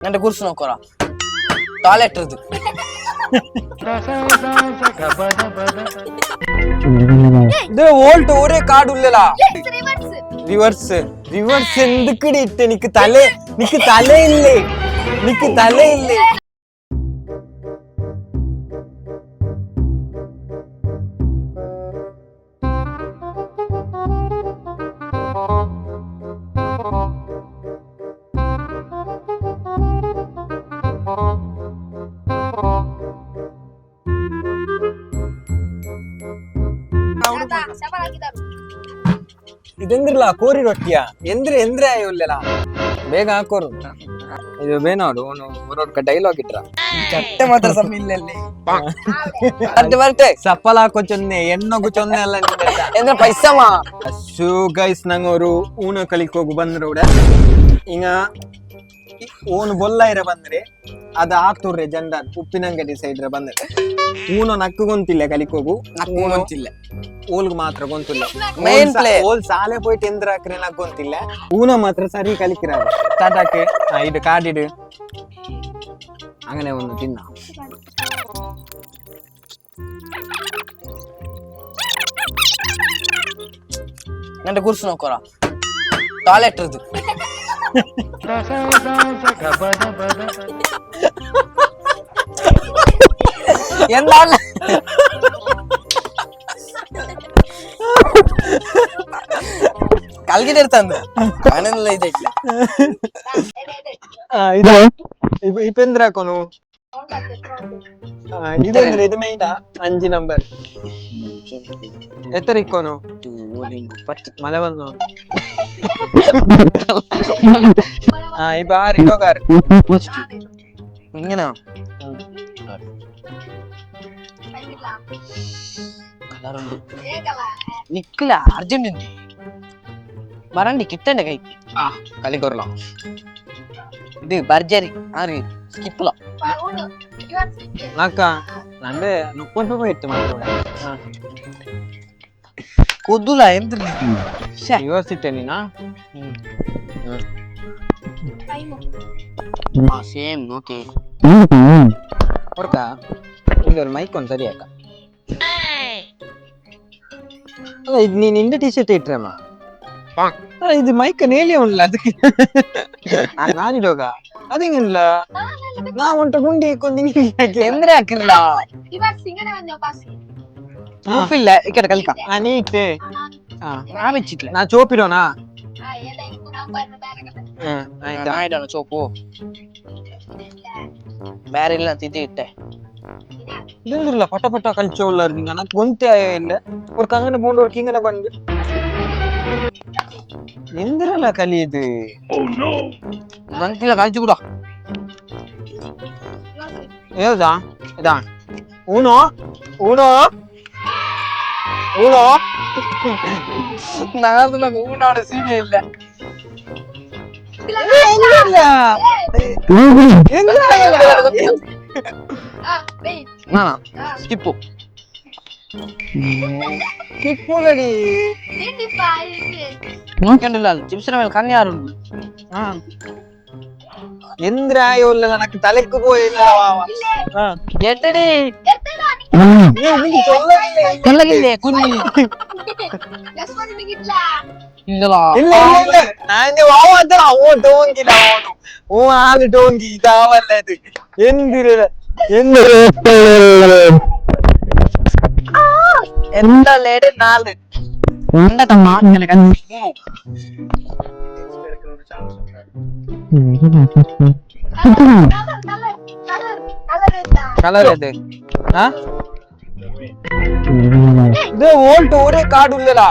நண்டு குர்சு நோக்கறா டாய்லெட் இருக்கு இது வோல்ட் ஒரே கார்டு உள்ளலா ரிவர்ஸ் ரிவர்ஸ் ఎందుకుடி ఇట్టే నీకు తలే ఇల్లే నీకు తలే ఇల్లే ಇದೆಂದ್ರಲ್ಲ ಕೋರಿ ರೊಟ್ಟಿಯಾ ಎಂದ್ರೆ ಆಯುಲ್ಲಲ್ಲ ಬೇಗ ಹಾಕೋರು ಇದು ಬೇನಾಡು ಅವನು ಡೈಲಾಗ್ ಇಟ್ರ ಚಟ್ಟೆ ಮಾತ್ರ ಸಮ್ಮಿಲ್ಲಲ್ಲಿ ಬರ್ತೆ ಸಪ್ಪಲ ಹಾಕೋಚೊನ್ನೆ ಎಣ್ಣೊಗುಚೊನ್ನೆ ಅಲ್ಲ ಎಂದ್ರೆ ಪೈಸಮ್ಮ ಅಶು ಗೈಸ್ ನಂಗವರು ಊನ ಕಲಿಕ್ ಹೋಗು ಬಂದ್ರು ಕೂಡ ಈಗ ಓನು ಬೊಲ್ಲ ಇರ ಬಂದ್ರೆ ಅದ ಹಾಕ್ತುರ್ರೆ ಜಂಡಾರ್ ಉಪ್ಪಿನಂಗಡಿ ಸೈಡ್ ಬಂದ್ರೆ ಊನೋ ನಕ್ಕು ಗೊಂತಿಲ್ಲ ಕಲಿಕ್ ಹೋಗು ಗೊಂತಿಲ್ಲ ಓಲ್ಗ್ ಮಾತ್ರ ಗೊಂತಿಲ್ಲ ಮೇನ್ ಪ್ಲೇ ಓಲ್ ಸಾಲೆ போயிட்டு ಎಂದ್ರ ಹಾಕ್ರೆ ನಕ್ ಗೊಂತಿಲ್ಲ ಊನೋ ಮಾತ್ರ ಸರಿ ಕಲಿಕ್ಕಿರಾರು ಸ್ಟಾರ್ಟ್ ಇದು ಕಾಡಿಡು അങ്ങനെ ഒന്ന് തിന്ന നന്റെ കുർസു നോക്കറ ಟಾಯ್ಲೆಟ್ ಇருக்கு എന്താണ് ಕಲ್ಗಿಡ ಇರ್ತಂದ ಕಾಣಲ್ಲ ಇದೆ ಇದು ಇಪ್ಪೆಂದ್ರ ಹಾಕೋನು ಇದಂದ್ರೆ ಇದು ಮೈಂಡ 5 ನಂಬರ್ ಎತ್ತರ ಇಕ್ಕೋನು ಮಳೆ ಬಂದು ഇപ്പൊ ആറിക്കോക്കാറ് ഇങ്ങനെ കളറുണ്ട് നിക്കില്ല അർജന്റ് വരണ്ടി കിട്ടണ്ട കൈ കളിക്കൊറലാം ഇത് ബർജറി ആറ് സ്കിപ്പിലോ നാക്ക നന്റെ 30 രൂപ ഇട്ട് മാത്രം ಕುದ್ದುಲ ಎಂದ್ರಿ ಯೂನಿವರ್ಸಿಟಿನಾ ಸೇಮ್ ಓಕೆ ಹೊರಕ ಈಗ ಒಂದು ಮೈಕ್ ಒಂದು ಸರಿ ಹಾಕ ಅಲ್ಲ ಇದು ನೀನು ಇಂದ ಟಿ ಶರ್ಟ್ ಇಟ್ರಮ್ಮ ಇದು ಮೈಕ್ ನೇಲಿ ಉಂಟಲ್ಲ ಅದಕ್ಕೆ ನಾನಿಡೋಗ ಅದೇನಿಲ್ಲ ನಾ ಒಂಟ ಗುಂಡಿ ಹಾಕೊಂಡು ಎಂದ್ರೆ ಹಾಕಿರಲ್ಲ ಇಲ್ಲ ಈ ಕಡೆ ಕಲಿಕ ನೀಟೆ ಆಮೆಚ್ಚಿಟ್ಲೆ ನಾ ಚೋಪಿರೋನಾ ಆಯ್ತಾ ಚೋಪು ಬೇರೆ ಇಲ್ಲ ತಿದ್ದಿ ಇಟ್ಟೆ ಇಲ್ಲಿಲ್ಲ ಪಟ ಪಟ ಕಲ್ಚೋಲ್ಲ ನನಗೆ ಗೊಂತೆ ಇಲ್ಲ ஒரு கங்கன போண்டு ஒரு கிங்கன பண்ணு எந்திரல கலியுது வங்கில கழிச்சு கூட ஏதா இதா uno நான் ஊனோட சீனே இல்ல ஸ்கிப்பு നോക്കണ്ടല്ലോ ചിപ്സിന് മേൽ കണ്ണിയാറുണ്ട് എന്തിനായോ എനക്ക് തലക്ക് പോയില്ല എട്ടടി കൊല്ലകില്ലേ കുഞ്ഞി ഇല്ലടാ ഇല്ല ഞാൻ ടോങ്കില്ല ഓ ആകെ ടോങ്കി ഇതാവല്ലത് എന്താ ലേട് 4 പണ്ടത്തെ മാങ്ങനെ ಕಲರ್ ಇದೆ ಇದು ವೋಲ್ಟ್ ಒರೇ ಕಾರ್ಡ್ ಉಳ್ಳಲ್ಲ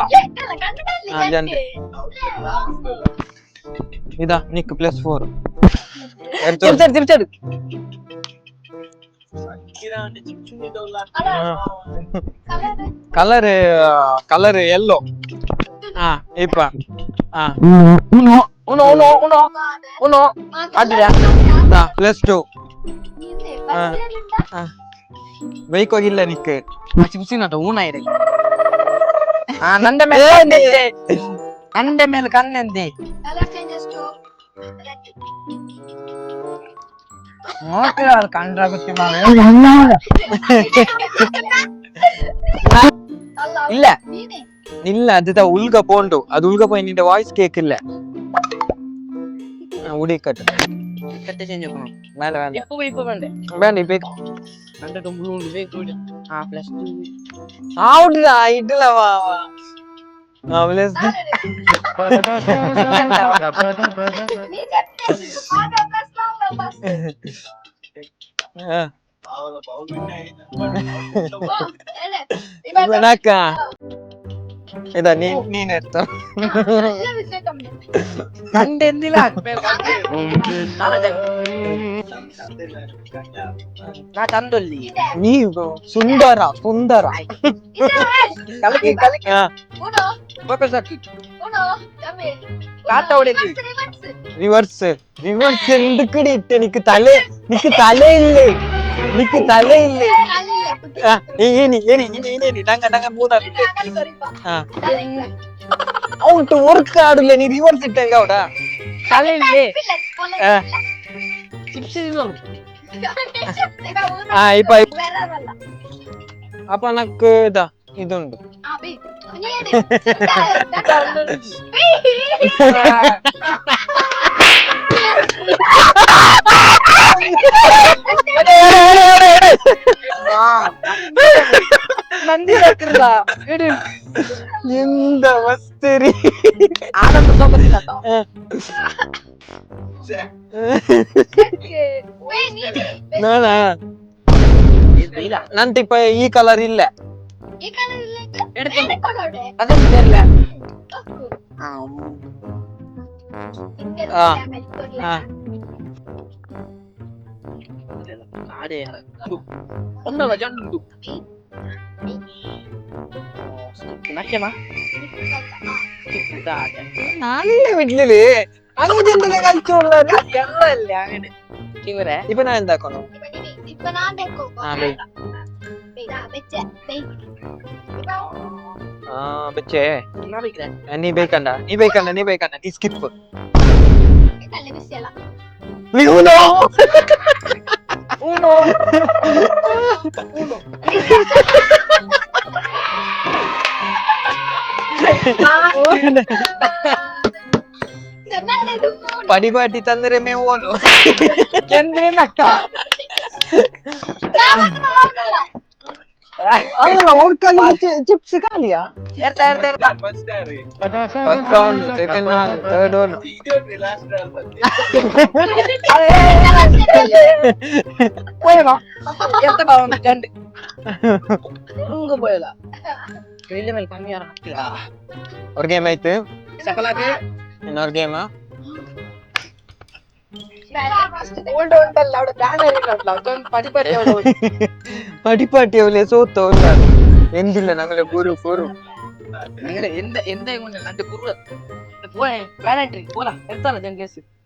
ಇದಾ ನಿಕ್ +4 ತಿರ್ಚಾಡು ಕಲರ್ ಯೆಲ್ಲೋ ಇಪ್ಪ uno adira +2 ಬೈಕ್ ಹೋಗಿಲ್ಲ ನಿಕ್ಕೆ ಚಿಪ್ಸಿನ ಊನ ಇರ ನಂದೆ ಮೇಲೆ ಕಣ್ಣಂತೆ இல்ல இல்ல அதுதான் உள்க போண்டும் அது உள்க போய் நீ வாய்ஸ் கேக்கல உடி கட்டு கட்டு செஞ்சுக்கணும் மேல வேண்டாம் இப்ப வேண்டாம் வேண்டாம் இப்ப அந்த டொம்பு போயிடு +2 ஆவுடா இதுல வா அவளஸ் வணக்கா இதா நீ நேர்த்தா கண்டெந்தில ನಾ ತಂದೊಲ್ಲಿ ನೀವು ಸುಂದರ ಕಲಕಿ ತಾತ ಹೊಡೆದಿ ರಿವರ್ಸ್ ಎಂದಕಡಿ ಇಟ್ಟೆ ನಿಕ್ಕೆ ತಲೆ ಇಲ್ಲೇ ಏನಿ ನಂಗ ಮೂದ ಔಟ್ ವರ್ಕ್ ಆಡಲ್ಲ ನೀ ರಿವರ್ಸ್ ಇಟ್ಟಂಗ ಅವಡ ತಲೆ ಇಲ್ಲೇ ಚಿಪ್ಸ್ ಇಪ್ಪ ಅಪ್ಪ ನಕ್ಕು ಇದುಂಡು ಎಂದ ಮಸ್ತರಿ ಆನಂದ ಸೋಕತಿಲ್ಲ ನಾನಾ ನಂತಿಪ್ಪ ಈ ಕಲರ್ ಇಲ್ಲ ಅದಕ್ಕೆ ತೆರಲ ഒന്നല്ല രണ്ടു നല്ല വീട്ടില് അങ്ങനെ കളിച്ചോളാം ഇപ്പൊ ഞാൻ എന്താക്കണോ ബಚ್ಚೆ ನೀ ಬೇಕಂಡ ನೀ ಸ್ಕಿಪ್ Uno. ಪಡಿಪಾಟಿ ತಂದ್ರೆ ಮೇವೋನು ಎಂದ್ರೇನಕ್ಕ ಚಿಪ್ಸ್ ಖಾಲಿಯಾ ಸೆಕೆಂಡ್ ಥರ್ಡ್ ಒನ್ പോയതാ എത്ര ഭാഗം രണ്ട് പോയല്ല വലിയ മേൽ കമ്മിയാറാണ് ഒരു ഗെയിം ആയിട്ട് സകലാക്ക് ಇನ್ನೊಂದು ಗೇಮ್ ഉണ്ടല്ല അവിടെ പടിപ്പാട്ടി അവലെ സോത്തവല്ല എന്തില്ല ഞങ്ങളെ കുരു എന്താ എന്താ കുറ് പോയ പ്ലാനറ്റ് പോലാ എടുത്താലോ ഞാൻ കേസ്